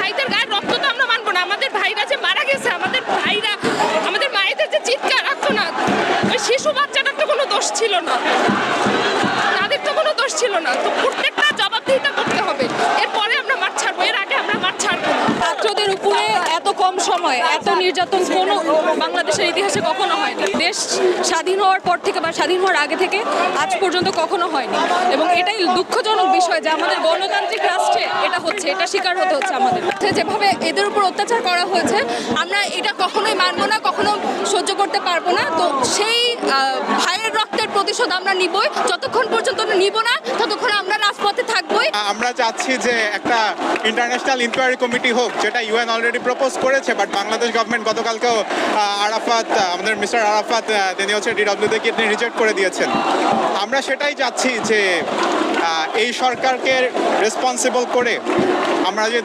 ভাইদের গায়ে রক্ত তো আমরা মানবো না। আমাদের ভাইরা যে মারা গেছে, আমাদের ভাইরা, আমাদের মায়েদের যে চিৎকার আর্তনাদ, ওই শিশু বাচ্চাটার তো কোনো দোষ ছিল না, তাদের তো কোনো দোষ ছিল না। তো প্রত্যেকটা জবাবদিহিতা করতে হবে। এরপরে আমরা মাঠ ছাড়বো, এর আগে আমরা মাঠ ছাড়বো না। ছাত্রদের উপরে এত কম সময় এত নির্যাতন কোনো বাংলাদেশের ইতিহাসে কখনো হয়নি। দেশ স্বাধীন হওয়ার পর থেকে বা স্বাধীন হওয়ার আগে থেকে আজ পর্যন্ত কখনো হয়নি। এবং এটাই দুঃখজনক বিষয় যে আমাদের গণতান্ত্রিক রাষ্ট্রে এটা হচ্ছে, এটা স্বীকার হতে হচ্ছে আমাদের। যেভাবে এদের উপর অত্যাচার করা হয়েছে, আমরা এটা কখনোই মানবো না, কখনো সহ্য করতে পারবো না। তো সেই ভাইয়ের রক্তের প্রতিশোধ আমরা নিবই। যতক্ষণ পর্যন্ত নিব না, ততক্ষণ আমরা রাজপথে থাকবোই। আমরা চাচ্ছি যে একটা ইন্টারন্যাশনাল ইনকোয়ারি কমিটি হোক, যেটা ইউএন অলরেডি প্রপোজ করেছে, বাট বাংলাদেশ গভর্নমেন্ট গতকালকেও আমাদের মিস্টার আরাফাত তিনি হচ্ছে ডিডব্লিউতে রিজেক্ট করে দিয়েছেন। আমরা সেটাই চাচ্ছি যে এই সরকারকে রেসপন্সিবল করে আমরা যে